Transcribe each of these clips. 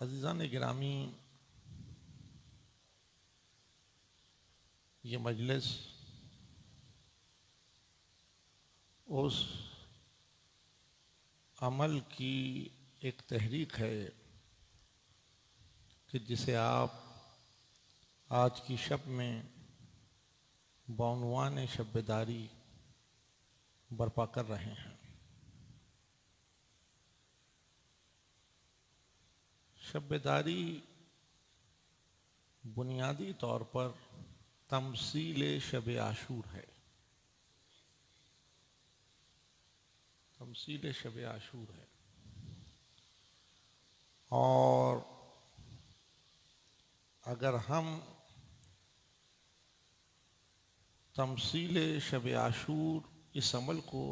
अज़ीज़ान गिरामी, ये मजलिस उस अमल की एक तहरीक है कि जिसे आप आज की शब में बउनवान शब-ए-दारी बर्पा कर रहे हैं। शब-ए-दारी बुनियादी तौर पर तमसील शब-ए-आशूर है। तमसील शब-ए-आशूर है और अगर हम तमसील शब-ए-आशूर इस अमल को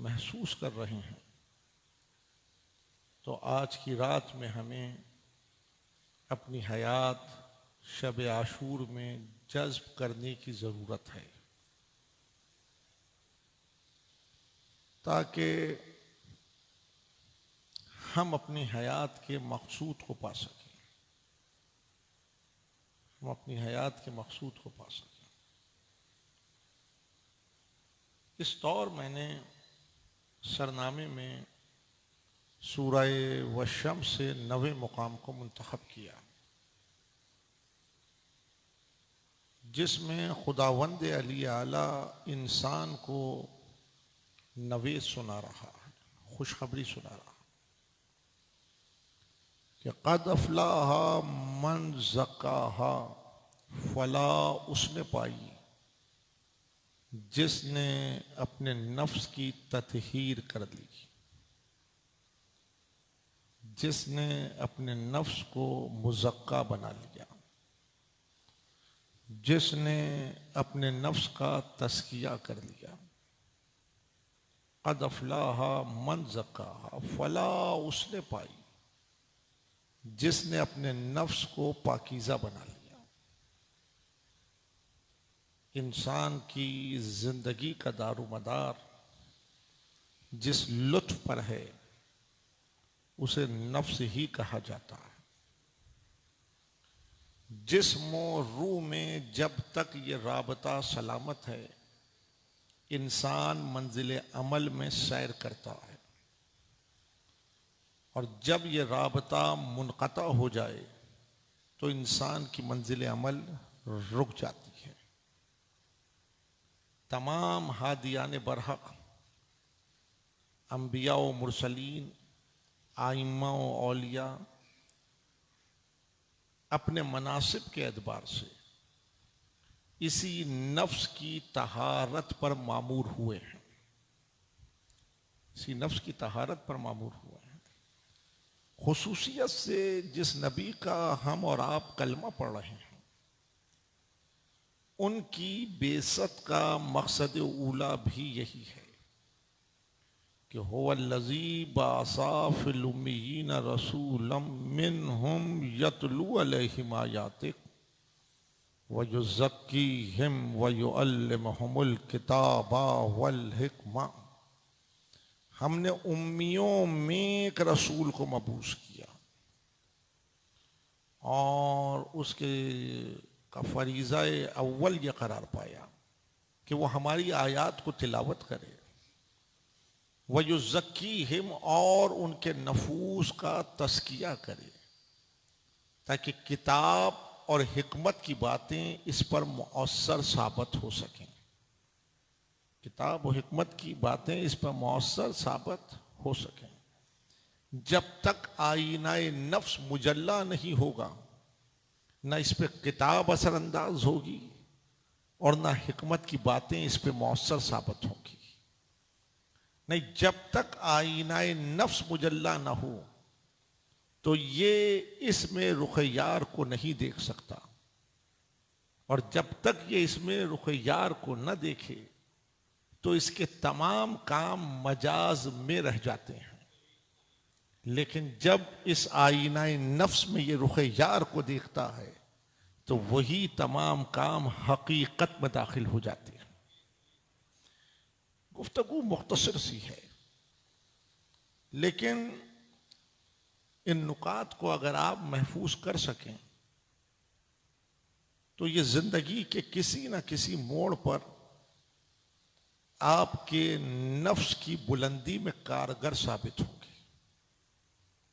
महसूस कर रहे हैं तो आज की रात में हमें अपनी हयात शब-ए-आशूर में जज्ब करने की ज़रूरत है ताकि हम अपनी हयात के मकसूद को पा सकें। हम अपनी हयात के मकसूद को पा सकें। इस तौर मैंने सरनामे में सूरह वशम से 9वें मुकाम को मुंतखब किया जिसमें खुदावंद अली आला इंसान को नवेद सुना रहा है, खुशखबरी सुना रहा कि क़द अफ़लाहा मन ज़क्काहा, फलाह उसने पाई जिसने अपने नफ्स की तत्हीर कर ली, जिसने अपने नफ्स को मुज़क्का बना लिया, जिसने अपने नफ्स का तस्किया कर लिया, क़द अफ़लाहा मन ज़क्काहा, फलाह उसने पाई जिसने अपने नफ्स को पाकीज़ा बना लिया। इंसान की जिंदगी का दारोमदार जिस लुत्फ पर है उसे नफ्स ही कहा जाता है। जिस्म और रूह में जब तक ये राबता सलामत है, इंसान मंजिल अमल में सैर करता है, और जब ये राबता मुनक़ता हो जाए तो इंसान की मंजिल अमल रुक जाती है। तमाम हादियान बरहक, अंबिया व मुरसलीन, आइम्मा व औलिया अपने मनासिब के एतबार से इसी नफ्स की तहारत पर मामूर हुए हैं, इसी नफ्स की तहारत पर मामूर हुए हैं। खुसूसियत से जिस नबी का हम और आप कलमा पढ़ रहे हैं, उनकी बेसत का मकसद उला भी यही है कि हुवल्लज़ी बअसा फिल उम्मिय्यीन रसूलन मिनहुम यतलू अलैहिम आयातिह व युज़क्कीहिम व युअल्लिमुहुमुल किताबा वल हिक्मा। हमने उम्मियों में एक रसूल को मबूस किया और उसके का फरीज़ा अव्वल यह करार पाया कि वो हमारी आयात को तिलावत करे, वयुज़क्कीहिम, और उनके नफूस का तस्किया करे, ताकि किताब और हिकमत की बातें इस पर मुअस्सर साबित हो सकें। किताब और हिकमत की बातें इस पर मुअस्सर साबित हो सकें। जब तक आईनाए नफ्स मुजल्ला नहीं होगा, न इस पर किताब असरअंदाज होगी और न हिकमत की बातें इस पर मुअस्सर साबित होंगी। नहीं, जब तक आईनाए नफ्स मुजल्ला ना हो तो ये इसमें रुख़-ए-यार को नहीं देख सकता, और जब तक ये इसमें रुख़-ए-यार को न देखे तो इसके तमाम काम मजाज में रह जाते हैं। लेकिन जब इस आईनाए नफ्स में ये रुख़-ए-यार को देखता है तो वही तमाम काम हकीकत में दाखिल हो जाते हैं। गुफ्तगू मुख्तसर सी है, लेकिन इन नुकात को अगर आप महफूज कर सकें तो ये जिंदगी के किसी न किसी मोड़ पर आपके नफ्स की बुलंदी में कारगर साबित होंगे,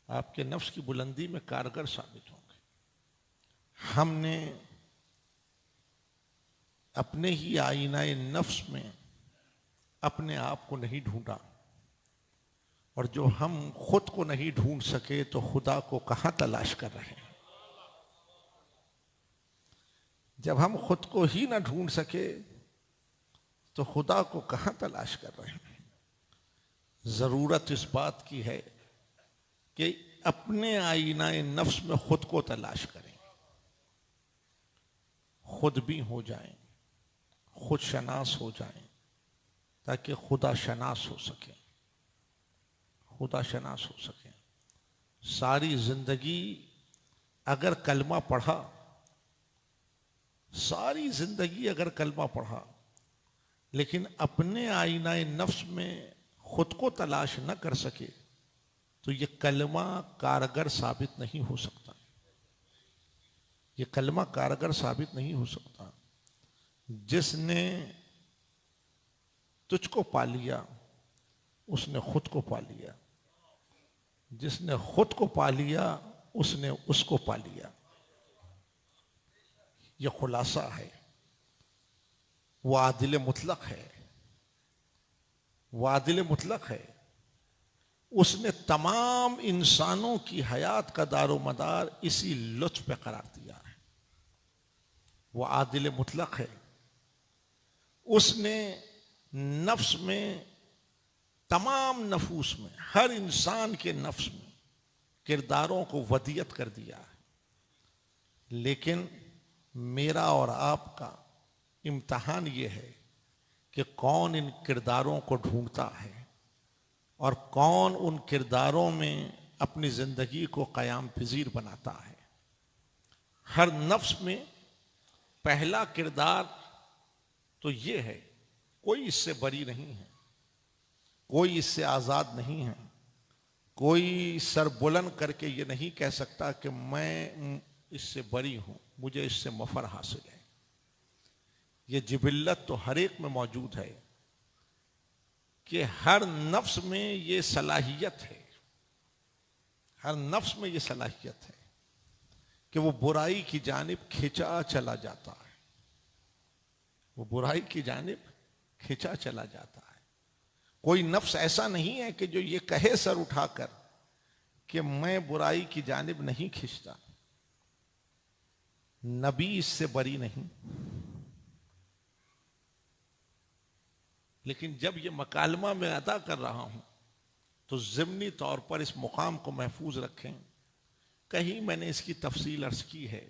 आपके नफ्स की बुलंदी में कारगर साबित होंगे। हमने अपने ही आईनाए नफ्स में अपने आप को नहीं ढूंढा, और जो हम खुद को नहीं ढूंढ सके तो खुदा को कहां तलाश कर रहे हैं। जब हम खुद को ही ना ढूंढ सके तो खुदा को कहां तलाश कर रहे हैं। जरूरत इस बात की है कि अपने आईनाए नफ्स में खुद को तलाश करें, खुद भी हो जाएं, खुद शनास हो जाएं, ताकि खुदा शनास हो सके, खुदा शनास हो सके। सारी जिंदगी अगर कलमा पढ़ा, सारी जिंदगी अगर कलमा पढ़ा, लेकिन अपने आईनाए नफ्स में खुद को तलाश न कर सके तो ये कलमा कारगर साबित नहीं हो सकता, ये कलमा कारगर साबित नहीं हो सकता। जिसने तुझको पा लिया उसने खुद को पा लिया, जिसने खुद को पा लिया उसने उसको पा लिया। यह खुलासा है, वो आदिल मुतलक है, वो आदिल मुतलक है। उसने तमाम इंसानों की हयात का दारोमदार इसी लुत्फ पे करार दिया है। वो आदिल मुतलक है। उसने नफ्स में, तमाम नफूस में, हर इंसान के नफ्स में किरदारों को वदियत कर दिया है, लेकिन मेरा और आपका इम्तहान ये है कि कौन इन किरदारों को ढूंढता है और कौन उन किरदारों में अपनी जिंदगी को क़याम पज़ीर बनाता है। हर नफ्स में पहला किरदार तो ये है, कोई इससे बरी नहीं है, कोई इससे आज़ाद नहीं है, कोई सर बुलंद करके ये नहीं कह सकता कि मैं इससे बरी हूं, मुझे इससे मफर हासिल है। ये जिबिल्लत तो हर एक में मौजूद है कि हर नफ्स में ये सलाहियत है, हर नफ्स में ये सलाहियत है कि वो बुराई की जानिब खिंचा चला जाता है, वो बुराई की जानिब खिंचा चला जाता है। कोई नफ्स ऐसा नहीं है कि जो ये कहे सर उठाकर कि मैं बुराई की जानिब नहीं खिंचता। नबी इससे बरी नहीं। लेकिन जब ये मकालमा मैं अदा कर रहा हूं तो ज़िम्नी तौर पर इस मुकाम को महफूज रखें। कहीं मैंने इसकी तफसील अर्ज की है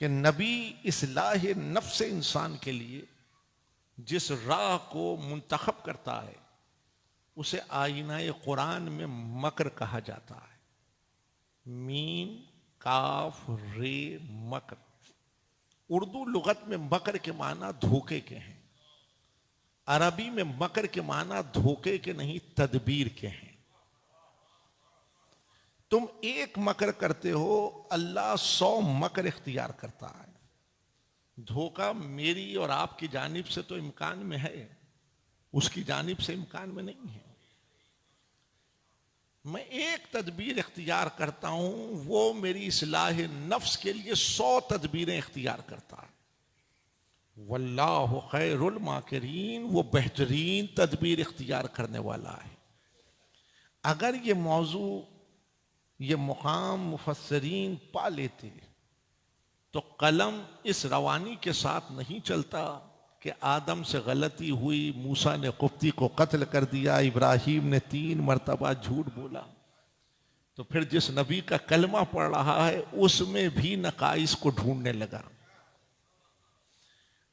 कि नबी इस्लाह नफ्स इंसान के लिए जिस राह को मुंतखब करता है उसे आईना कुरान में मकर कहा जाता है। मीम काफ रे मकर। उर्दू लुगत में मकर के माना धोखे के हैं, अरबी में मकर के माना धोखे के नहीं तदबीर के हैं। तुम एक मकर करते हो, अल्लाह 100 मकर इख्तियार करता है। धोखा मेरी और आपकी जानिब से तो इम्कान में है, उसकी जानिब से इम्कान में नहीं है। मैं एक तदबीर इख्तियार करता हूं, वो मेरी इस्लाह नफ्स के लिए 100 तदबीरें इख्तियार करता है। वल्लाहु खैरुल माकिरीन, वो बेहतरीन तदबीर इख्तियार करने वाला है। अगर ये मौजू, ये मुकाम मुफस्सरीन पा लेते तो कलम इस रवानी के साथ नहीं चलता कि आदम से गलती हुई, मूसा ने कुफ्ती को कत्ल कर दिया, इब्राहिम ने 3 मरतबा झूठ बोला। तो फिर जिस नबी का कलमा पढ़ रहा है उसमें भी नकाइस को ढूंढने लगा।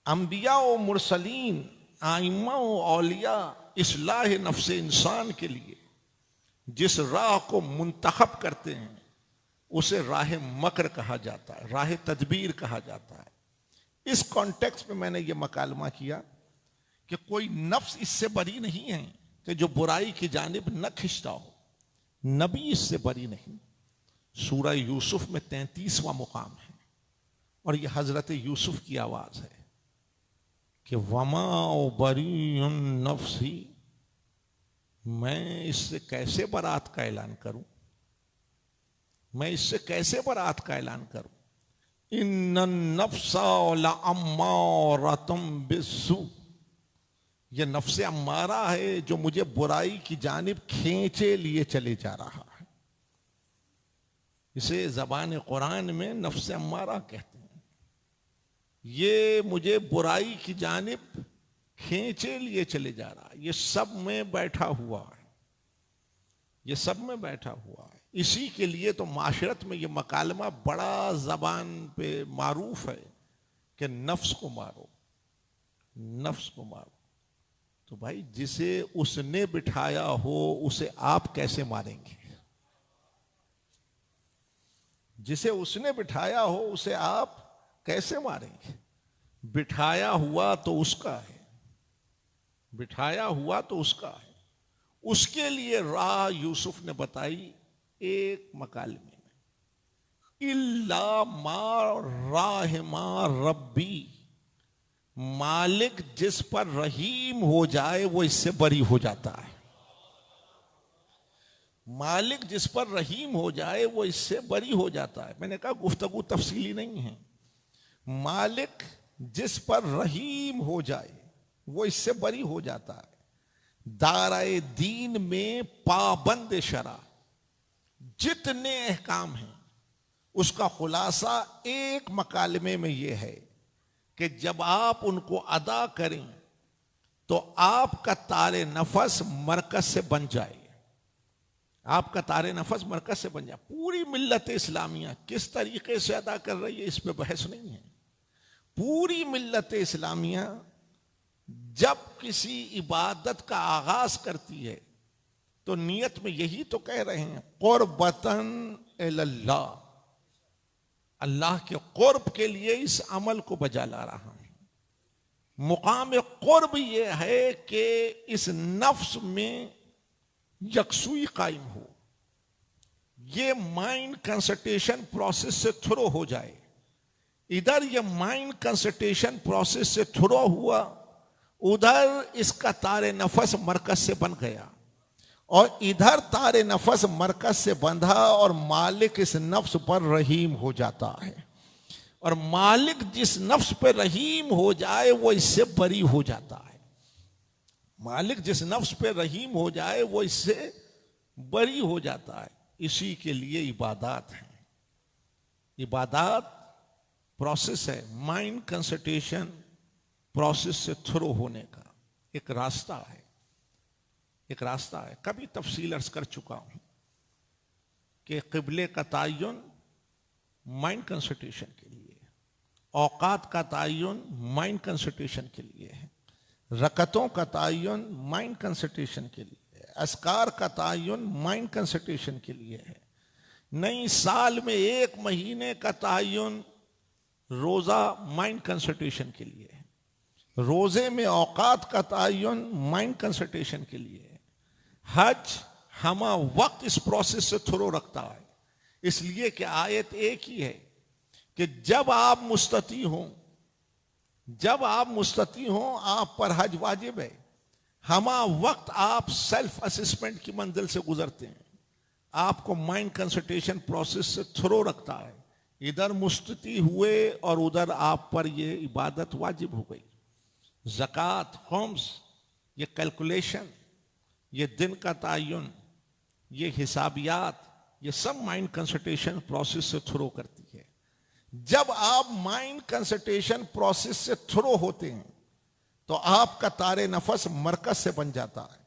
अंबिया व मुरसलीन, आइम्मा व औलिया इस्लाह नफ्स इंसान के लिए जिस राह को मुंतखब करते हैं उसे राह मकर कहा जाता है, राह तदबीर कहा जाता है। इस कॉन्टेक्स्ट में मैंने ये मकालमा किया कि कोई नफ्स इससे बरी नहीं है कि जो बुराई की जानिब न खिंचता हो। नबी इससे बरी नहीं। सूरह यूसुफ में 33वां मुकाम है और यह हजरत यूसुफ की आवाज है कि वमा बरी नफ्सी, मैं इससे कैसे बरात का ऐलान करूं, मैं इससे कैसे बरात का ऐलान करूं। इन्नन नफ्सा लअम्मारतुम बिस्सू, ये नफ्स अम्मारा है जो मुझे बुराई की जानिब खींचे लिए चले जा रहा है। इसे जबान कुरान में नफ्स अम्मारा कहते हैं। ये मुझे बुराई की जानिब खींचे लिए चले जा रहा है। ये सब में बैठा हुआ है, ये सब में बैठा हुआ है। इसी के लिए तो माशरत में ये मकालमा बड़ा जबान पे मारूफ है कि नफ्स को मारो, नफ्स को मारो। तो भाई जिसे उसने बिठाया हो उसे आप कैसे मारेंगे? जिसे उसने बिठाया हो उसे आप कैसे मारेंगे? बिठाया हुआ तो उसका है, बिठाया हुआ तो उसका है। उसके लिए राह यूसुफ ने बताई एक मकालमे में, इल्ला मा राहिमा रब्बी, मालिक जिस पर रहीम हो जाए वो इससे बरी हो जाता है। मालिक जिस पर रहीम हो जाए वो इससे बरी हो जाता है। मैंने कहा गुफ्तगू तफसीली नहीं है। मालिक जिस पर रहीम हो जाए वो इससे बरी हो जाता है। दाराए दीन में पाबंद शरा जितने अहकाम हैं उसका खुलासा एक मकालमे में यह है कि जब आप उनको अदा करें तो आपका तारे नफस मरकज से बन जाए। आपका तारे नफस मरकज से बन जाए। पूरी मिल्लत इस्लामिया किस तरीके से अदा कर रही है, इस पे बहस नहीं है। पूरी मिल्लत इस्लामिया जब किसी इबादत का आगाज करती है तो नियत में यही तो कह रहे हैं, कुर्बतन इल्लल्लाह, अल्लाह के कुर्ब के लिए इस अमल को बजा ला रहा हूं। मुकाम कुर्ब यह है कि इस नफ्स में यकसुई कायम हो, ये माइंड कंसंट्रेशन प्रोसेस से थ्रो हो जाए। इधर ये माइंड कंसंट्रेशन प्रोसेस से थ्रो हुआ, उधर इसका तारे नफस मरकज से बन गया, और इधर तारे नफस मरकज से बंधा और मालिक इस नफ्स पर रहीम हो जाता है। और मालिक जिस नफ्स पर रहीम हो जाए वो इससे बरी हो जाता है। मालिक जिस नफ्स पे रहीम हो जाए वो इससे बरी हो जाता है। इसी के लिए इबादत है। इबादत प्रोसेस है, माइंड कंसंट्रेशन प्रोसेस से थ्रो होने का एक रास्ता है, एक रास्ता है। कभी तफसील अर्ज कर चुका हूं कि क़िबले का तयन माइंड कंसंट्रेशन के लिए, औकात का तयन माइंड कंसंट्रेशन के लिए है, रकतों का तयन माइंड कंसंट्रेशन के लिए है, अस्कार का तयन माइंड कंसंट्रेशन के लिए है। नई साल में 1 महीने का तयन रोजा माइंड कंसंट्रेशन के लिए है, रोजे में औकात का तयन माइंड कंसंट्रेशन के लिए है। हज हमा वक्त इस प्रोसेस से थ्रो रखता है, इसलिए कि आयत एक ही है कि जब आप मुस्तती हों, जब आप मुस्तती हों आप पर हज वाजिब है। हमा वक्त आप सेल्फ असेसमेंट की मंजिल से गुजरते हैं, आपको माइंड कंसंट्रेशन प्रोसेस से थ्रो रखता है। इधर मुस्तती हुए और उधर आप पर यह इबादत वाजिब हो गई। ज़कात, खुम्स, ये कैलकुलेशन, ये दिन का तयन, ये हिसाबियात, ये सब माइंड कंसंट्रेशन प्रोसेस से थ्रो करती है। जब आप माइंड कंसंट्रेशन प्रोसेस से थ्रो होते हैं तो आपका तारे नफस मरकज से बन जाता है,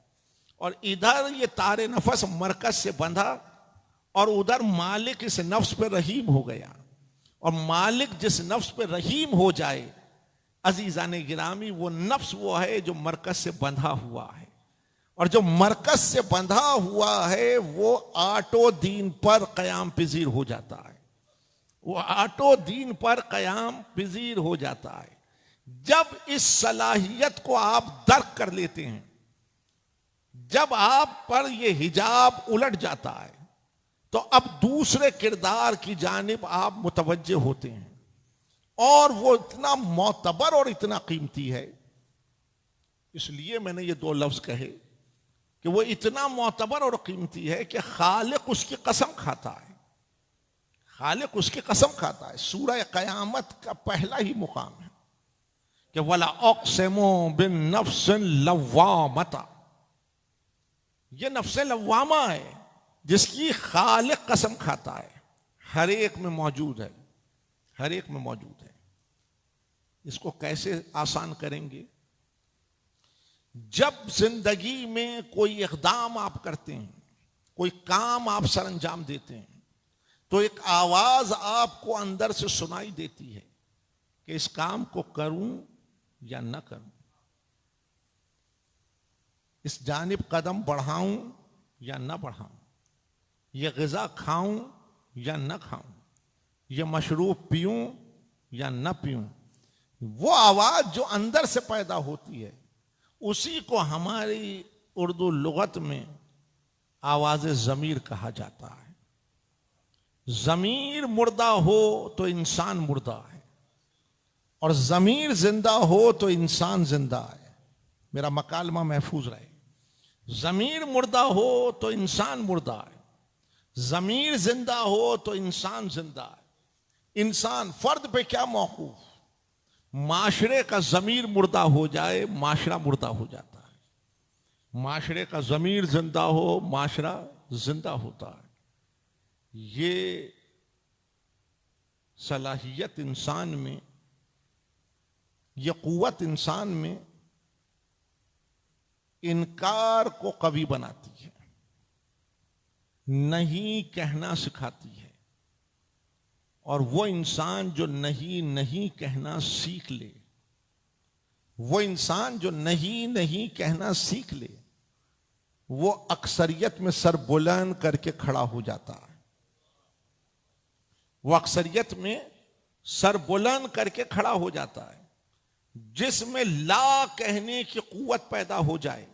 और इधर ये तारे नफस मरकज से बंधा और उधर मालिक इस नफ्स पे रहीम हो गया। और मालिक जिस नफ्स पे रहीम हो जाए, अजीजान गिरामी, वो नफ्स वो है जो मरकज से बंधा हुआ है, और जो मरकज से बंधा हुआ है वो आटो दीन पर कयाम पजीर हो जाता है। वो आटो दीन पर कयाम पजीर हो जाता है। जब इस सलाहियत को आप दर्क कर लेते हैं, जब आप पर यह हिजाब उलट जाता है, तो अब दूसरे किरदार की जानिब आप मुतवज्जे होते हैं, और वो इतना मोतबर और इतना कीमती है। इसलिए मैंने ये 2 लफ्ज कहे कि वो इतना मोतबर और कीमती है कि खालिक उसकी कसम खाता है, खालिक उसकी कसम खाता है। सूरह क़यामत का पहला ही मुकाम है कि वला अक़सिमु बिन नफ्सिन लव्वामता, ये नफ्स लव्वामा है जिसकी खालिक कसम खाता है। हर एक में मौजूद है, हर एक में मौजूद है। इसको कैसे आसान करेंगे? जब जिंदगी में कोई इक़दाम आप करते हैं, कोई काम आप सर अंजाम देते हैं, तो एक आवाज आपको अंदर से सुनाई देती है कि इस काम को करूं या न करूं, इस जानिब कदम बढ़ाऊं या न बढ़ाऊं, ये ग़िज़ा खाऊं या न खाऊं, ये मशरूब पीऊं या न पीऊं। वो आवाज जो अंदर से पैदा होती है उसी को हमारी उर्दू लुगत में आवाज़ ज़मीर कहा जाता है। ज़मीर मुर्दा हो तो इंसान मुर्दा है, और ज़मीर जिंदा हो तो इंसान जिंदा है। मेरा मकालमा महफूज रहे। ज़मीर मुर्दा हो तो इंसान मुर्दा है, ज़मीर जिंदा हो तो इंसान जिंदा है। इंसान फर्द पे क्या मौकूफ, माशरे का ज़मीर मुर्दा हो जाए माशरा मुर्दा हो जाता है, माशरे का ज़मीर जिंदा हो माशरा जिंदा होता है। ये सलाहियत इंसान में, ये कुव्वत इंसान में इनकार को कवी बनाती है। नहीं कहना सिखाती है। और वो इंसान जो नहीं नहीं कहना सीख ले, वो इंसान जो नहीं नहीं कहना सीख ले, वो अक्सरियत में सर बुलंद करके खड़ा हो जाता है। वो अक्सरियत में सर बुलंद करके खड़ा हो जाता है। जिसमें ला कहने की कुव्वत पैदा हो जाए,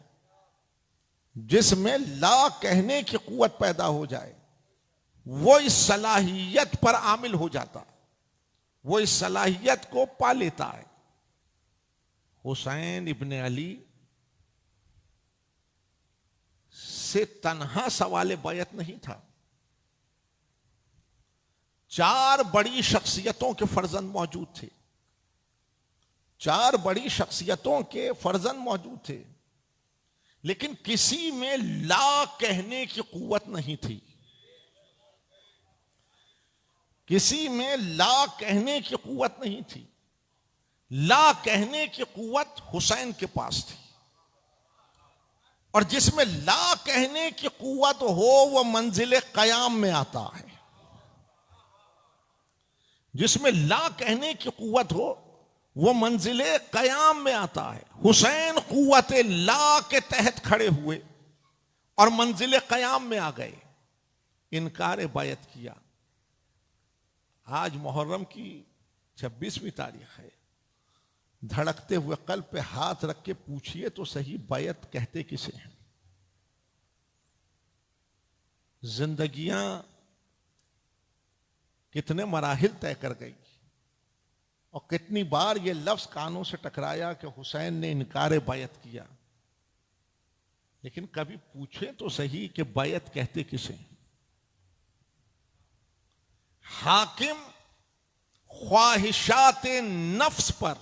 जिसमें ला कहने की कुव्वत पैदा हो जाए, वो इस सलाहियत पर आमिल हो जाता है, वो इस सलाहियत को पा लेता है। हुसैन इब्ने अली से तन्हा सवाल बैत नहीं था। 4 बड़ी शख्सियतों के फर्जंद मौजूद थे, 4 बड़ी शख्सियतों के फर्जंद मौजूद थे, लेकिन किसी में ला कहने की कुव्वत नहीं थी। किसी में ला कहने की कुव्वत नहीं थी। ला कहने की कुव्वत हुसैन के पास थी। और जिसमें ला कहने की कुव्वत हो वह मंजिल कयाम में आता है। जिसमें ला कहने की कुव्वत हो वो मंजिल कयाम में आता है। हुसैन कुव्वत ला के तहत खड़े हुए और मंजिल कयाम में आ गए, इनकार बैत किया। आज मुहर्रम की 26वीं तारीख है। धड़कते हुए कल्ब पे हाथ रख के पूछिए तो सही, बैत कहते किसे हैं? जिंदगियां कितने मराहिल तय कर गई और कितनी बार ये लफ्ज कानों से टकराया कि हुसैन ने इनकार बैत किया, लेकिन कभी पूछे तो सही कि बैत कहते किसे? हाकिम ख्वाहिशात नफ्स पर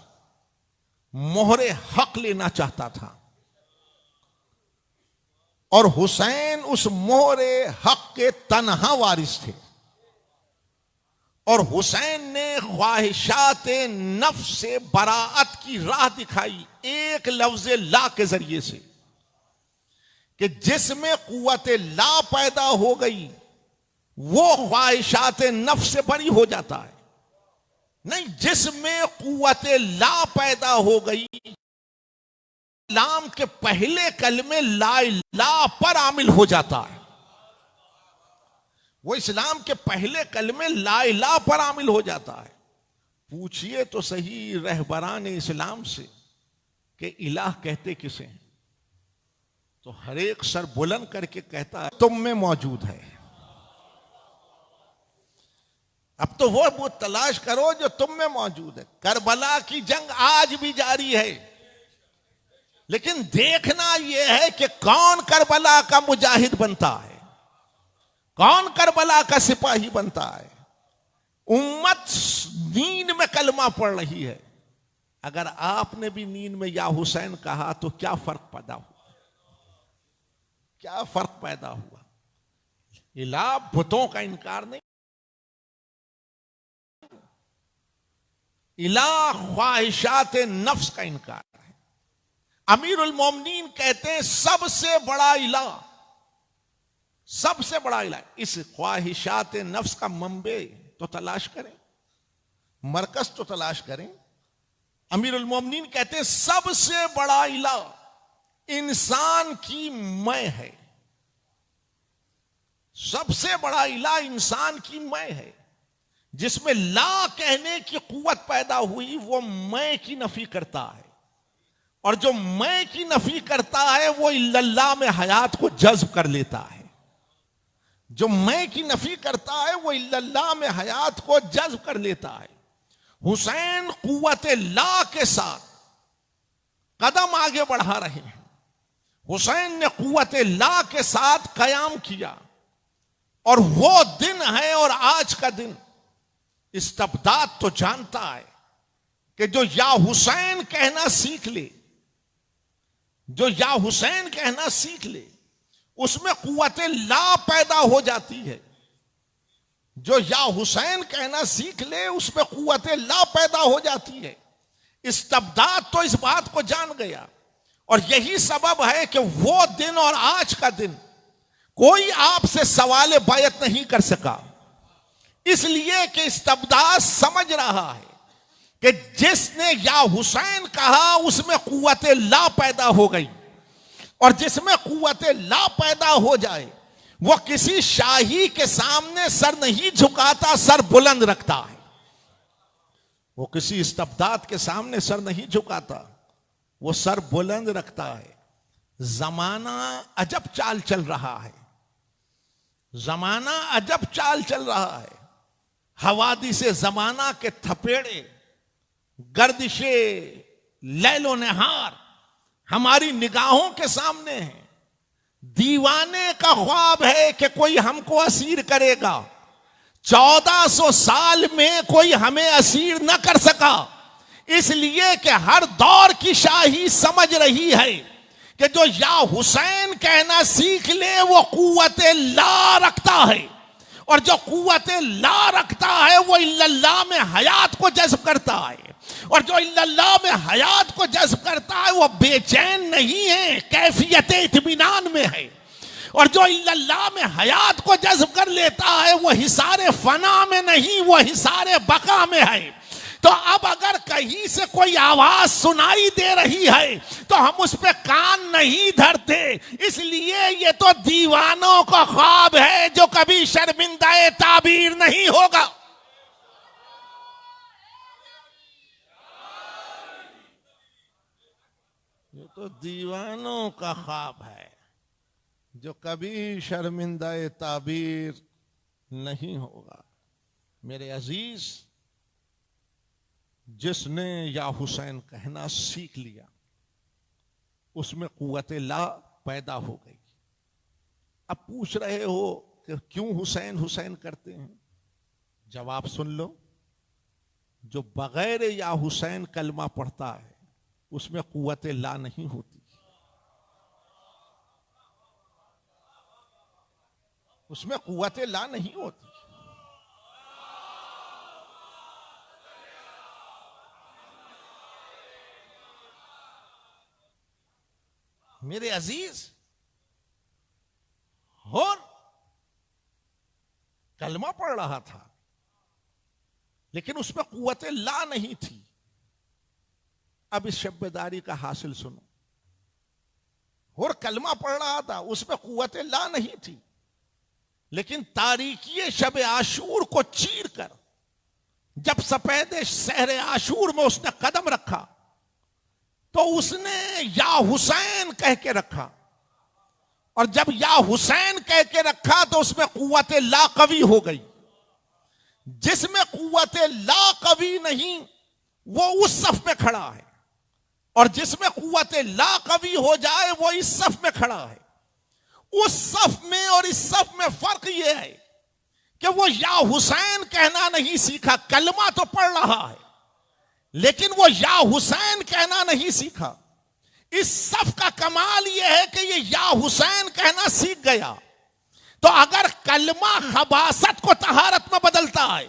मोहरे हक लेना चाहता था और हुसैन उस मोहरे हक के तन्हा वारिस थे। और हुसैन ने ख्वाहिशात नफ्स से बराअत की राह दिखाई एक लफ्ज ला के जरिए से, कि जिसमें कुव्वत ला पैदा हो गई वो ख्वाहिशात नफ्स से बरी हो जाता है। नहीं, जिसमें कुव्वत ला पैदा हो गई, इस्लाम के पहले कलमे ला इला पर आमिल हो जाता है। वो इस्लाम के पहले कलमे ला इला पर आमिल हो जाता है। पूछिए तो सही रहबरान इस्लाम से कि इलाह कहते किसे हैं, तो हर एक सर बुलंद करके कहता है तुम में मौजूद है। अब तो वो तलाश करो जो तुम में मौजूद है। करबला की जंग आज भी जारी है, लेकिन देखना यह है कि कौन करबला का मुजाहिद बनता है, कौन करबला का सिपाही बनता है। उम्मत नींद में कलमा पढ़ रही है। अगर आपने भी नींद में या हुसैन कहा तो क्या फर्क पैदा हुआ? क्या फर्क पैदा हुआ? इला बुतों का इनकार नहीं, इला ख्वाहिशात नफ्स का इनकार है। अमीरुल मोमिनीन कहते हैं सबसे बड़ा इला, सबसे बड़ा इला। इस ख्वाहिशात नफ्स का मंबे तो तलाश करें, मरकज तो तलाश करें। अमीरुल मोमिनीन कहते हैं सबसे बड़ा इला इंसान की मैं है। सबसे बड़ा इला इंसान की मैं है। जिसमें ला कहने की कुव्वत पैदा हुई वो मैं की नफी करता है, और जो मैं की नफी करता है वो इल्लल्लाह में हयात को जज्ब कर लेता है। जो मैं की नफी करता है वो इल्लल्लाह में हयात को जज्ब कर लेता है। हुसैन कुव्वत ला के साथ कदम आगे बढ़ा रहे हैं। हुसैन ने कुव्वत ला के साथ कयाम किया, और वो दिन है और आज का दिन इस्तबदाद तो जानता है कि जो या हुसैन कहना सीख ले, जो या हुसैन कहना सीख ले, उसमें कुव्वत ला पैदा हो जाती है। जो या हुसैन कहना सीख ले उसमें कुव्वत ला पैदा हो जाती है। इस्तबदाद तो इस बात को जान गया, और यही सबब है कि वो दिन और आज का दिन कोई आपसे सवाल बैत नहीं कर सका, इसलिए कि इस्तबदाद समझ रहा है कि जिसने या हुसैन कहा उसमें कुव्वत ला पैदा हो गई, और जिसमें कुव्वत ला पैदा हो जाए वो किसी शाही के सामने सर नहीं झुकाता, सर बुलंद रखता है। वो किसी इस्तबदाद के सामने सर नहीं झुकाता, वो सर बुलंद रखता है। जमाना अजब चाल चल रहा है, जमाना अजब चाल चल रहा है। हवादी से जमाना के थपेड़े, गर्दिशे लैलो नहार हमारी निगाहों के सामने हैं। दीवाने का ख्वाब है कि कोई हमको असीर करेगा। 1400 साल में कोई हमें असीर न कर सका, इसलिए कि हर दौर की शाही समझ रही है कि जो या हुसैन कहना सीख ले वो कुव्वत ला रखता है, और जो कुव्वत ला रखता है वो इल्लल्लाह में हयात को जज्ब करता है, और जो इल्लल्लाह में हयात को जज्ब करता है वो बेचैन नहीं है, कैफियत इत्मीनान में है। और जो इल्लल्लाह में हयात को जज्ब कर लेता है वो हिसारे फना में नहीं, वो हिसारे बका में है। तो अब अगर कहीं से कोई आवाज सुनाई दे रही है तो हम उस पर कान नहीं धरते, इसलिए ये तो दीवानों का ख्वाब है जो कभी शर्मिंदा ताबीर नहीं होगा। ये तो दीवानों का ख्वाब है जो कभी शर्मिंदा ताबीर नहीं होगा। मेरे अजीज, जिसने या हुसैन कहना सीख लिया उसमें कुव्वत ला पैदा हो गई। अब पूछ रहे हो कि क्यों हुसैन हुसैन करते हैं, जवाब सुन लो। जो बगैर या हुसैन कलमा पढ़ता है उसमें कुव्वत ला नहीं होती, उसमें कुव्वत ला नहीं होती। मेरे अजीज, और कलमा पढ़ रहा था लेकिन उसमें कुव्वत ला नहीं थी। अब इस शब्बेदारी का हासिल सुनो। और कलमा पढ़ रहा था, उसमें कुव्वत ला नहीं थी, लेकिन तारीकी शब आशूर को चीर कर जब सफेद शहर आशूर में उसने कदम रखा तो उसने या हुसैन कह के रखा, और जब या हुसैन कह के रखा तो उसमें कुव्वत ला कवी हो गई। जिसमें कुव्वत ला कवी नहीं वो उस सफ में खड़ा है, और जिसमें कुव्वत ला कवी हो जाए वो इस सफ में खड़ा है। उस सफ में और इस सफ में फर्क यह है कि वो या हुसैन कहना नहीं सीखा, कलमा तो पढ़ रहा है लेकिन वो या हुसैन कहना नहीं सीखा। इस सफ का कमाल यह है कि ये या हुसैन कहना सीख गया। तो अगर कलमा खबासत को तहारत में बदलता है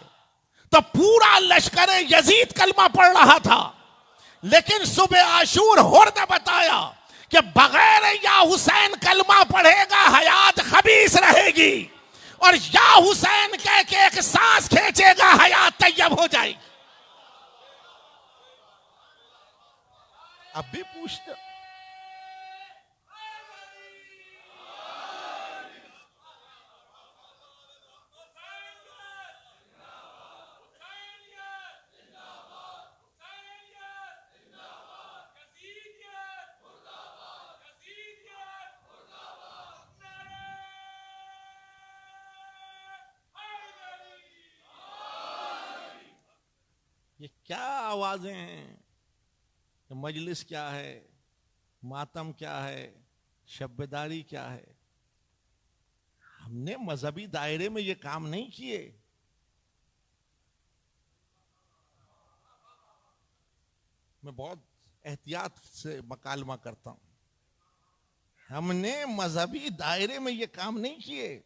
तो पूरा लश्कर यजीद कलमा पढ़ रहा था, लेकिन सुबह आशूर हुर ने बताया कि बगैर या हुसैन कलमा पढ़ेगा हयात खबीस रहेगी, और या हुसैन कह के एक सांस खींचेगा हयात तैयब हो जाएगी। अब भी पूछते ये क्या आवाजें हैं, मजलिस क्या है, मातम क्या है, शब्बेदारी क्या है। हमने मजहबी दायरे में ये काम नहीं किए। मैं बहुत एहतियात से मकालमा करता हूं। हमने मजहबी दायरे में ये काम नहीं किए।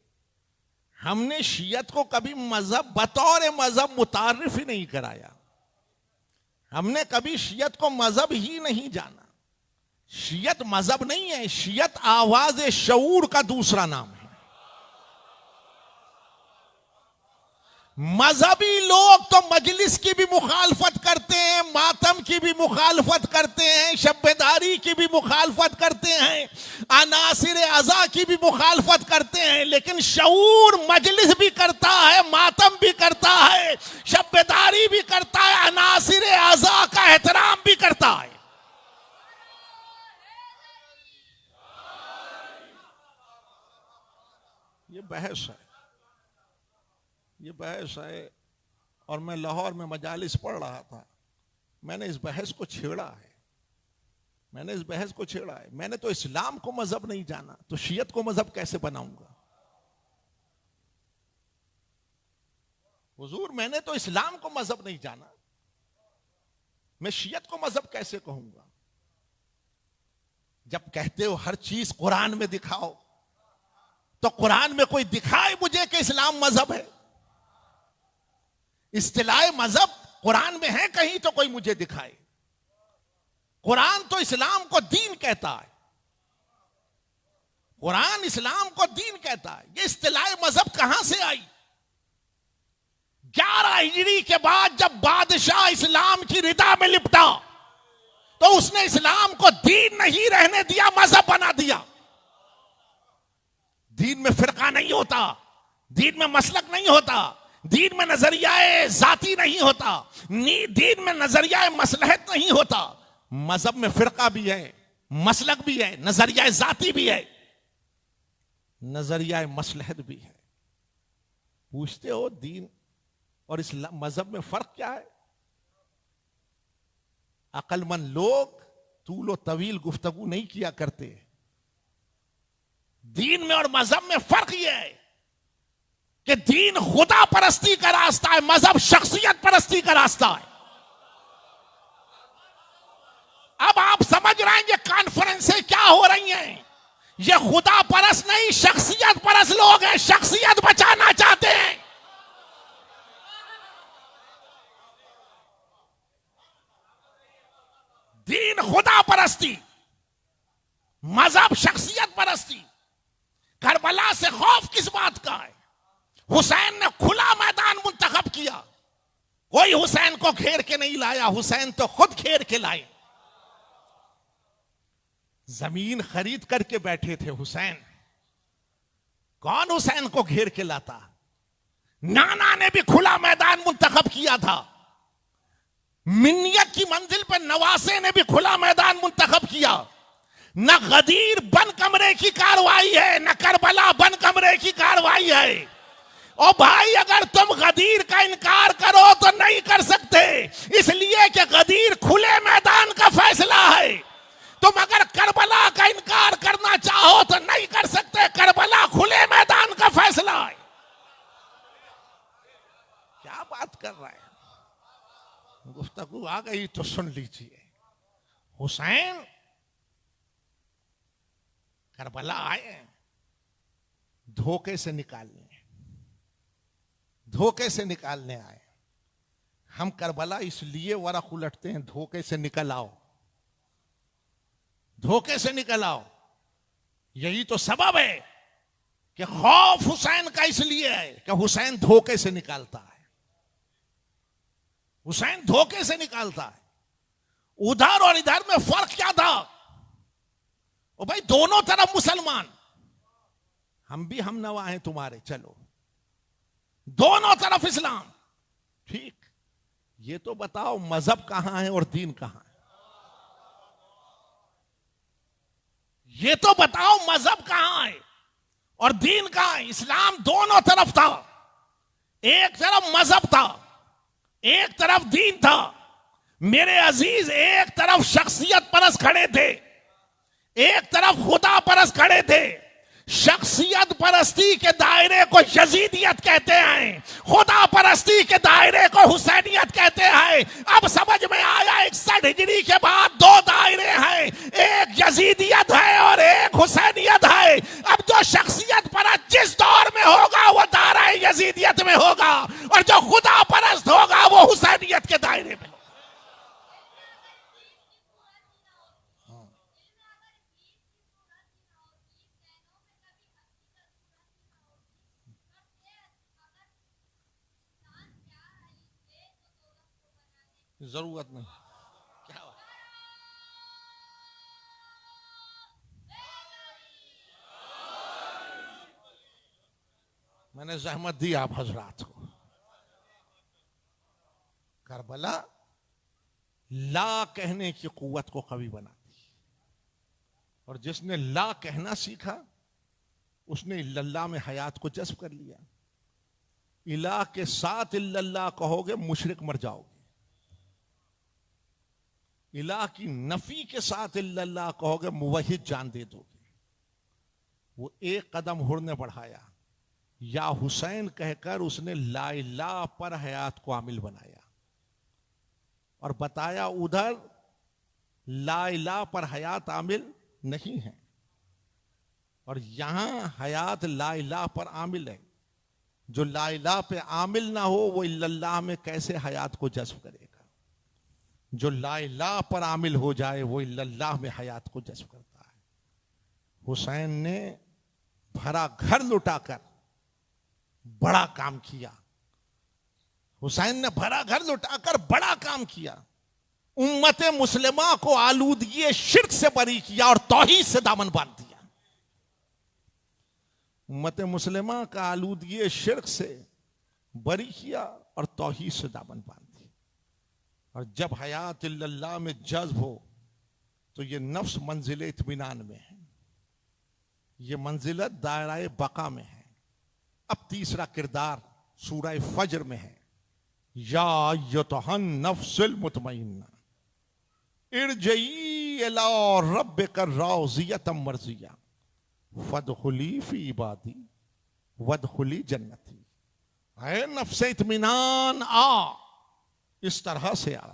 हमने शियत को कभी मजहब बतौर मजहब मुतारिफ ही नहीं कराया। हमने कभी शियत को मजहब ही नहीं जाना। शियत मजहब नहीं है, शियत आवाज शऊर का दूसरा नाम है। मजहबी लोग तो मजलिस की भी मुखालफत करते हैं, मातम की भी मुखालफत करते हैं, शब्बेदारी की भी मुखालफत करते हैं, अनासिर अज़ा की भी मुखालफत करते हैं, लेकिन शऊर मजलिस भी करता है, मातम भी करता है, शब्बेदारी भी करता है, अनासिर अज़ा का एहतराम भी करता है। ये बहस है, ये बहस है। और मैं लाहौर में मजालिस पढ़ रहा था, मैंने इस बहस को छेड़ा है, मैंने इस बहस को छेड़ा है। मैंने तो इस्लाम को मजहब नहीं जाना, तो शियत को मजहब कैसे बनाऊंगा? हुजूर, मैंने तो इस्लाम को मजहब नहीं जाना, मैं शियत को मजहब कैसे कहूंगा? जब कहते हो हर चीज कुरान में दिखाओ, तो कुरान में कोई दिखाए मुझे कि इस्लाम मजहब है? इस्तिलाह मजहब कुरान में है कहीं तो कोई मुझे दिखाए। कुरान तो इस्लाम को दीन कहता है, कुरान इस्लाम को दीन कहता है। ये इस्तिलाह मजहब कहां से आई? 11 हिजरी के बाद जब बादशाह इस्लाम की रिदा में लिपटा, तो उसने इस्लाम को दीन नहीं रहने दिया, मजहब बना दिया। दीन में फिरका नहीं होता, दीन में मसलक नहीं होता, दीन में नजरिया जाती नहीं होता, दीन में नजरिया मसलहत नहीं होता। मजहब में फिरका भी है, मसलक भी है, नजरिया जाती भी है, नजरिया मसलहत भी है। पूछते हो दीन और इस्लाम मजहब में फर्क क्या है? अक्लमंद लोग तूलो तवील गुफ्तगू नहीं किया करते। दीन में और मजहब में फर्क यह है कि दीन खुदा परस्ती का रास्ता है, मजहब शख्सियत परस्ती का रास्ता है। अब आप समझ रहे हैं ये कॉन्फ्रेंसें क्या हो रही हैं? ये खुदा परस्त नहीं, शख्सियत परस्त लोग हैं, शख्सियत बचाना चाहते हैं। दीन खुदा परस्ती, मजहब शख्सियत परस्ती। करबला से खौफ किस बात का है? हुसैन ने खुला मैदान मुंतखब किया, कोई हुसैन को घेर के नहीं लाया, हुसैन तो खुद घेर के लाए। जमीन खरीद करके बैठे थे हुसैन, कौन हुसैन को घेर के लाता? नाना ने भी खुला मैदान मुंतखब किया था, मिन्नियत की मंजिल पर नवासे ने भी खुला मैदान मुंतखब किया। न गदीर बन कमरे की कार्रवाई है, न करबला बन कमरे की कार्रवाई है। ओ भाई, अगर तुम गदीर का इनकार करो तो नहीं कर सकते, इसलिए कि गदीर खुले मैदान का फैसला है। तुम अगर करबला का इनकार करना चाहो तो नहीं कर सकते, करबला खुले मैदान का फैसला है। क्या बात कर रहा है? गुफ्तगू आ गई तो सुन लीजिए। हुसैन करबला आए धोखे से निकालने, धोखे से निकालने आए। हम करबला इसलिए वरख उलटते हैं, धोखे से निकल आओ, धोखे से निकल आओ। यही तो सबब है कि खौफ हुसैन का इसलिए है कि हुसैन धोखे से निकालता है, हुसैन धोखे से निकालता है। उधर और इधर में फर्क क्या था? ओ भाई, दोनों तरफ मुसलमान, हम भी हम नवा हैं तुम्हारे, चलो दोनों तरफ इस्लाम, ठीक। ये तो बताओ मजहब कहां है और दीन कहां है? ये तो बताओ मजहब कहां है और दीन कहां है? इस्लाम दोनों तरफ था, एक तरफ मजहब था, एक तरफ दीन था। मेरे अजीज, एक तरफ शख्सियत परस्त खड़े थे, एक तरफ खुदा परस्त खड़े थे। शख्सियत परस्ती के दायरे को यजीदियत कहते हैं, खुदा परस्ती के दायरे को हुसैनियत कहते हैं। अब समझ में आया, 61 हिजरी के बाद दो दायरे हैं, एक यजीदियत है और एक हुसैनियत है। अब जो शख्सियत परस्त जिस दौर में होगा वो दायरा यजीदियत में होगा, और जो खुदा परस्त होगा वो हुसैनियत के दायरे में। जरूरत नहीं। क्या बात? मैंने जहमत दी आप हजरात को। करबला ला कहने की कुव्वत को कवी बनाती, और जिसने ला कहना सीखा उसने इल्लल्लाह में हयात को जज्ब कर लिया। इला के साथ इल्लल्लाह कहोगे मुशरिक मर जाओगे, इला की नफी के साथ इल्लल्लाह कहोगे मुवहिद जान दे दोगे। वो एक कदम हुरने बढ़ाया, या हुसैन कहकर उसने ला इलाह पर हयात को आमिल बनाया और बताया उधर ला इलाह पर हयात आमिल नहीं है, और यहां हयात ला इलाह पर आमिल है। जो ला इलाह पे आमिल ना हो वो इल्लल्लाह में कैसे हयात को जज्ब करेगा? जो ला इलाह पर आमिल हो जाए वो इल्लल्लाह में हयात को जज्ब करता है। हुसैन ने भरा घर लुटाकर बड़ा काम किया। हुसैन ने भरा घर लुटाकर बड़ा काम किया। उम्मत मुस्लिमा को आलूदगी शिर्क से बरी किया और तौहीद से दामन बांध दिया। उम्मत मुस्लिमा का आलूदगी शिर्क से बरी किया और तौहीद से दामन बांध दिया। और जब हयात इल्लल्लाह में जज्ब हो तो ये नफ्स मंजिल इत्मीनान में है, ये मंजिलत दायरा बका में है। अब तीसरा किरदार सूरह फज्र में है, या अय्युहन नफ्सुल मुतमइन्ना इरजई इला रब्बिका राज़ियतम मर्ज़िया फदखुली फी इबादी वदखुली जन्नती। है नफ्स इत्मीनान, आ इस तरह से आ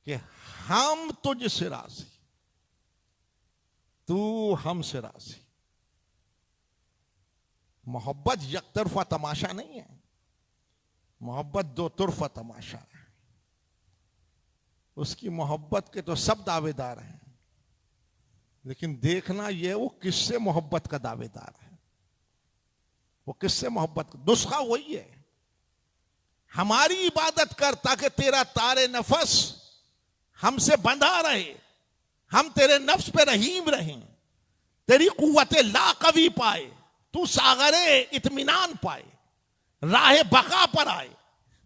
कि हम तुझसे राजी, तू हमसे राजी। मोहब्बत एक तरफा तमाशा नहीं है, मोहब्बत दो तरफा तमाशा है। उसकी मोहब्बत के तो सब दावेदार हैं, लेकिन देखना यह वो किससे मोहब्बत का दावेदार है, वो किससे मोहब्बत का। नुस्खा वही है, हमारी इबादत कर ताकि तेरा तारे नफस हमसे बंधा रहे, हम तेरे नफ्स पे रहीम रहें, तेरी कुव्वत ला कवी पाए, तू सागरे इत्मीनान पाए, राह बका पर आए।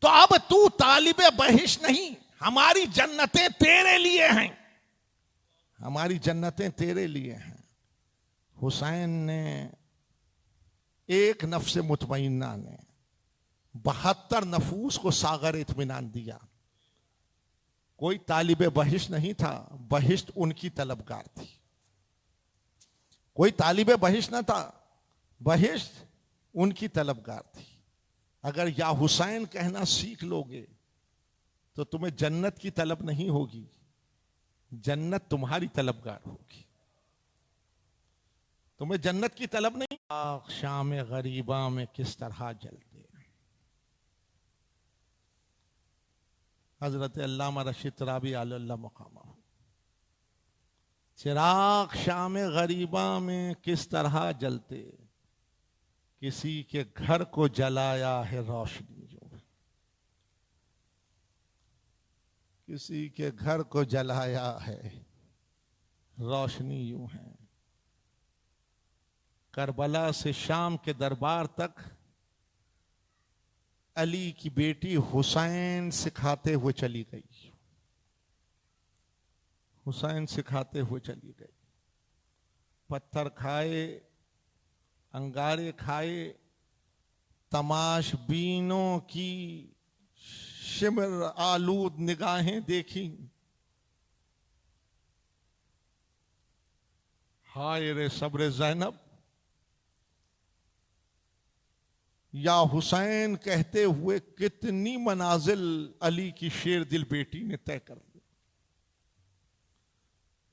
तो अब तू तालिबे बहिश नहीं, हमारी जन्नतें तेरे लिए हैं, हमारी जन्नतें तेरे लिए हैं। हुसैन ने एक नफ्स मुतमइन्ना ने 72 नफूस को सागर इत्मीनान दिया। कोई तालिबे बहिश नहीं था, बहिश्त उनकी तलबगार थी। कोई तालिबे बहिश न था, बहिश्त उनकी तलबगार थी। अगर या हुसैन कहना सीख लोगे तो तुम्हें जन्नत की तलब नहीं होगी, जन्नत तुम्हारी तलबगार होगी। तुम्हें जन्नत की तलब नहीं। शाम गरीबा में किस तरह जलते। हजरत अल्लामा रशीद राबी अल्लाह मकामा। चिराग शाम गरीबा में किस तरह जलते, किसी के घर को जलाया है रोशनी जो, किसी के घर को जलाया है रोशनी यूं है। करबला से शाम के दरबार तक अली की बेटी हुसैन सिखाते हुए चली गई, हुसैन सिखाते हुए चली गई। पत्थर खाए, अंगारे खाए, तमाशबीनों की शिमर आलूद निगाहें देखी। हाय रे सब्र ज़ैनब, या हुसैन कहते हुए कितनी मनाजिल अली की शेर दिल बेटी ने तय कर ली।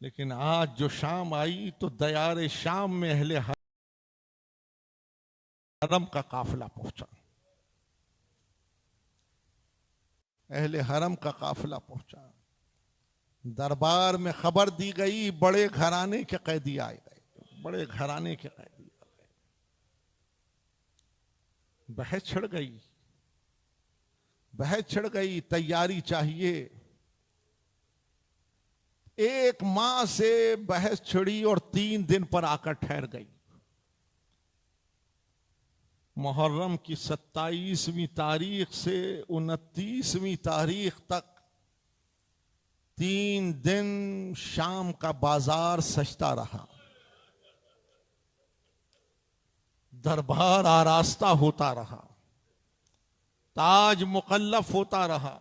लेकिन आज जो शाम आई तो दयारे शाम में अहले हरम का काफिला पहुंचा, अहले हरम का काफिला पहुंचा। दरबार में खबर दी गई, बड़े घराने के कैदी आए गए, बड़े घराने के कैदी आ गए। बहस छिड़ गई, बहस छिड़ गई, तैयारी चाहिए। 1 माह से बहस छिड़ी और 3 दिन पर आकर ठहर गई। मुहर्रम की 27वीं तारीख से 29वीं तारीख तक 3 दिन शाम का बाजार सजता रहा, दरबार आरास्ता होता रहा, ताज मुकल्लफ होता रहा,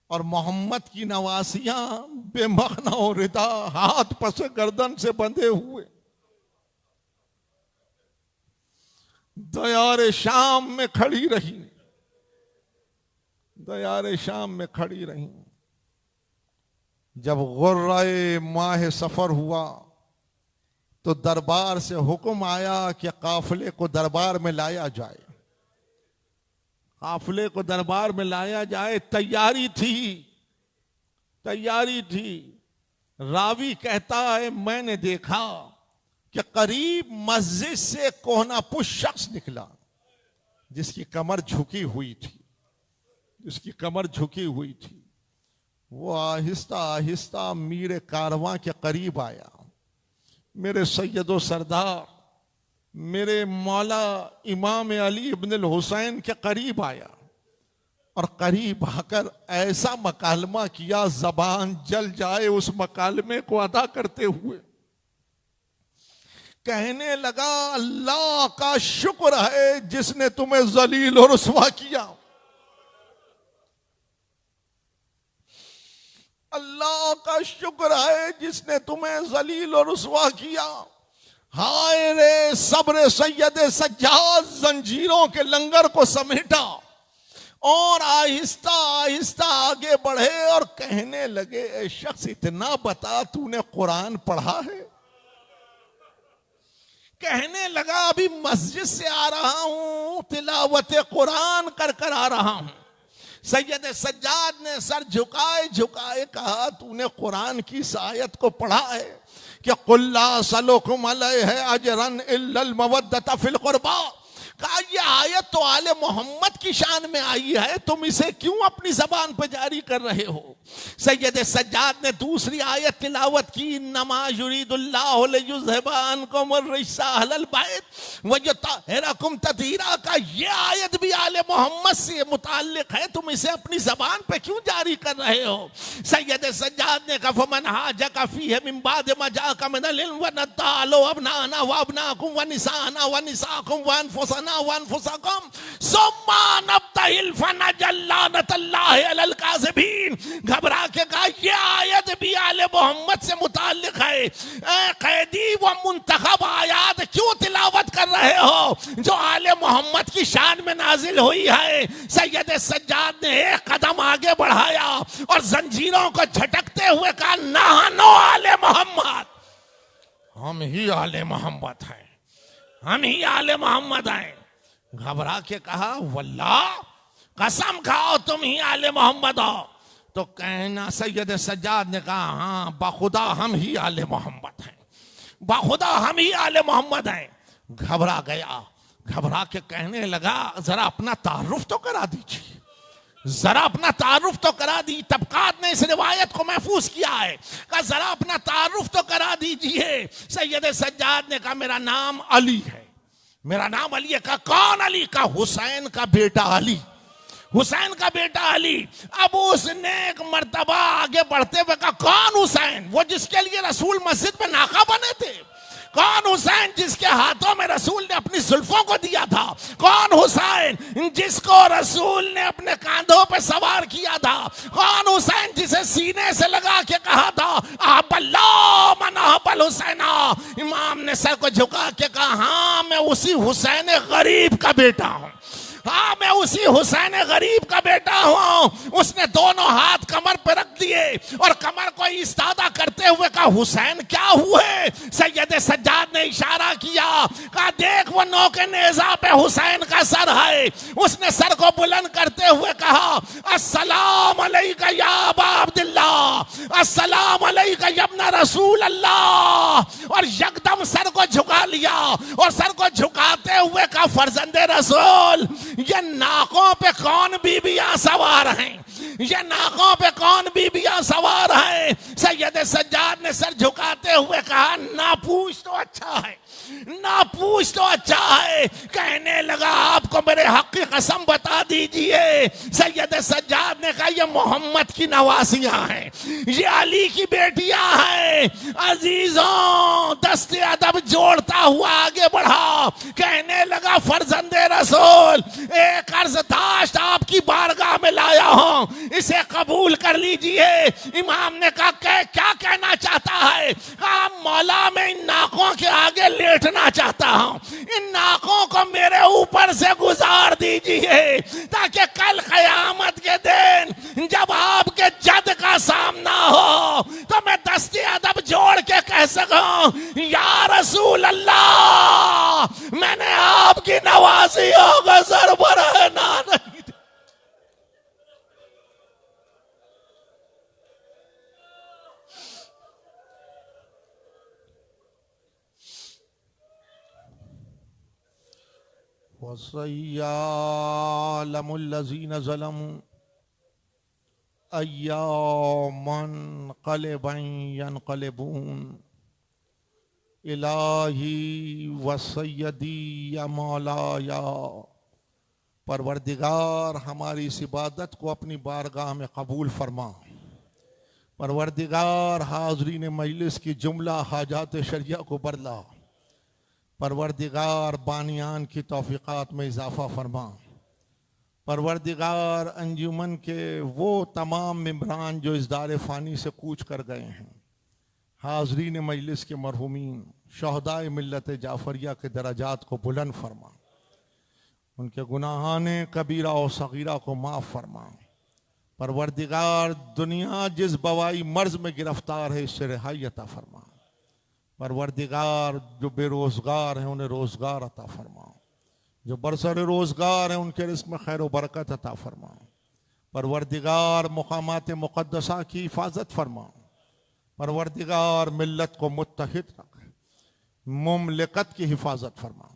और मोहम्मद की नवासियां बेमखना और रिदा हाथ पस गर्दन से बंधे हुए दयारे शाम में खड़ी रही, दयारे शाम में खड़ी रही। जब गुर्राए माह सफर हुआ तो दरबार से हुक्म आया कि काफिले को दरबार में लाया जाए, काफिले को दरबार में लाया जाए। तैयारी थी, तैयारी थी। रावी कहता है, मैंने देखा कि करीब मस्जिद से कोहनापुश शख्स निकला जिसकी कमर झुकी हुई थी, जिसकी कमर झुकी हुई थी। वो आहिस्ता आहिस्ता मीर कारवां के करीब आया, मेरे सैयदो सरदार, मेरे मौला इमाम अली इब्न हुसैन के करीब आया, और करीब आकर ऐसा मकालमा किया जबान जल जाए उस मकालमे को अदा करते हुए। कहने लगा, अल्लाह का शुक्र है जिसने तुम्हें जलील और रुसवा किया, अल्लाह का शुक्र है जिसने तुम्हें जलील और रुसवा किया। हाय रे सब्र सैयद सज्जाद, जंजीरों के लंगर को समेटा और आहिस्ता आहिस्ता आगे बढ़े और कहने लगे, ए शख्स इतना बता, तूने कुरान पढ़ा है? कहने लगा, अभी मस्जिद से आ रहा हूं, तिलावत कुरान कर कर आ रहा हूं। सैयद सज्जाद ने सर झुकाए झुकाए कहा, तूने कुरान की इस आयत को पढ़ा है कि कुल्ला सलुकुम अलैहि अजरन इल्लल मवद्दत फिल कुर्बा? कहा, यह आयत तो आले मोहम्मद की शान में आई है, तुम इसे क्यों अपनी जबान पर जारी कर रहे हो? सैयद सज्जाद ने दूसरी आयत तिलावत की, नमा युरीदुल्लाहु लियुज़हिबा अन्कुम अर्रिज्सा अहलल बैत व युतहिरकुम तत्हीरा। का ये आयत भी आले मोहम्मद से मुताल्लिक है, तुम इसे अपनी जबान पे क्यों जारी कर रहे हो? सैयद सज्जाद ने कहा, फमन हाजका फीहि मिन बाद मा जाका मिनल इल्म व नतालो अबनाना व अबनाकुम व निसाना व निसाकुम व अनफुसना व अनफुसकुम सुम्मा नब्तहिल फनजल लानतल्लाहि अलल काज़िबीन। घबरा के कहा, यह आयत भी आले मोहम्मद से मुताल्लिक है। कैदी व मुंतखब आयात क्यों तिलावत कर रहे हो जो आले मोहम्मद की शान में नाजिल हुई है? सैयद सज्जाद ने एक कदम आगे बढ़ाया और जंजीरों को झटकते हुए कहा, नहनो आले मोहम्मद, हम ही आले मोहम्मद हैं, हम ही आले मोहम्मद हैं। घबरा के कहा, वल्लाह, कसम खाओ तुम ही आले मोहम्मद हो। तो कहना, सैयद सज्जाद ने कहा, हाँ बाखुदा हम ही आले मोहम्मद हैं, बाखुदा हम ही आले मोहम्मद हैं। घबरा गया, घबरा के कहने लगा, जरा अपना तारुफ तो करा दीजिए, जरा अपना तारुफ तो करा दी। तबकात ने इस रिवायत को महफूज किया है, कहा जरा अपना तारुफ तो करा दीजिए। सैयद सज्जाद ने कहा, मेरा नाम अली है, मेरा नाम अली है। कहा, कौन अली? का हुसैन का बेटा अली, हुसैन का बेटा अली। अब उसने एक मर्तबा आगे बढ़ते हुए कहा, कौन हुसैन? वो जिसके लिए रसूल मस्जिद में नाका बने थे? कौन हुसैन जिसके हाथों में रसूल ने अपनी जुल्फों को दिया था? कौन हुसैन जिसको रसूल ने अपने कांधों पे सवार किया था? कौन हुसैन जिसे सीने से लगा के कहा था, अहबल्लाह मन अहबल हुसैना? इमाम ने सर को झुका के कहा, हाँ मैं उसी हुसैन गरीब का बेटा हूं, हाँ मैं उसी हुसैन गरीब का बेटा हूं। उसने दोनों हाथ कमर पर रख दिए और कमर को इस्तादा करते हुए कहा, हुसैन क्या हुए? सैयद सज्जाद ने इशारा किया, कहा देख वो नौ के नेजा पे हुसैन का सर है। उसने सर को बुलंद करते हुए कहा, अस्सलाम अलैका या अबा अब्दुल्लाह, अस्सलाम अलैका यब्ना रसूल अल्लाह, और यकदम सर को झुका लिया और सर को झुकाते हुए कहा फर्जंदे रसूल, ये नाकों पे कौन बीबियां सवार हैं, ये नाकों पे कौन बीबियां सवार हैं। सैयद सज्जाद ने सर झुकाते हुए कहा ना पूछ तो अच्छा है, ना पूछ तो अच्छा है। कहने लगा आपको मेरे हक की कसम बता दीजिए। सैयद सज्जाद ने कहा ये मोहम्मद की नवासियां हैं, ये अली की बेटियां हैं। अजीजों, दस्ते अदब जोड़ता हुआ आगे बढ़ा, कहने लगा फर्जंदे रसूल, एक अर्ज़दाश्त आपकी बारगाह में लाया हूं, इसे कबूल कर लीजिए। इमाम ने कहा क्या कहना चाहता है? कहा मौला मैं इन नाकों के आगे लेटना चाहता हूं, इन नाकों को मेरे ऊपर से गुजार दीजिए, ताकि कल क़यामत के दिन जब आपके जद का सामना हो तो मैं दस्ते अदब जोड़ के कह सकूं या रसूल अल्लाह, मैंने आपकी नवाजियों को सरबराह ना नहीं। वसय्यालमुल्लज़ीन ज़लमू अय्यामन क़लबन यनक़लिबून इलाही वसय्यदी या मौलाया। परवरदिगार हमारी इस इबादत को अपनी बारगाह में कबूल फरमा। परवरदिगार हाज़रीन मजलिस की जुमला हाजात शरिया को बदला। परवरदिगार बानियान की तौफ़ीक़ात में इजाफ़ा फरमा। परवरदिगार अंजुमन के वो तमाम मेंबरान जो इस दार फ़ानी से कूच कर गए हैं, हाज़रीन मजलिस के मरहूमीन, शहदाए मिल्लत जाफ़रिया के दराजात को बुलंद फरमा, उनके गुनाहाने कबीरा और सगीरा को माफ़ फरमा। परवरदिगार दुनिया जिस बवाई मर्ज़ में गिरफ्तार है इससे रिहाई अता फरमा। परवरदिगार जो बेरोज़गार हैं उन्हें रोज़गार अता फरमा, जो बरसर रोज़गार हैं उनके रिज़्क़ में खैर व बरकत अता फरमा। परवरदिगार मुक़ामात मुक़द्दसा की हिफाजत फरमा। परवरदिगार मिल्लत को मुत्तहिद रख, मुमलिकत की हिफाजत फरमा।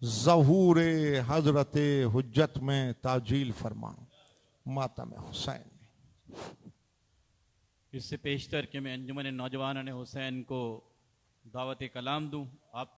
ज़हूर हज़रत हुज्जत में ताजील फरमा। मातम हुसैन। इससे पेशतर कि मैं अंजुमन नौजवान हुसैन को दावत कलाम दूं। आप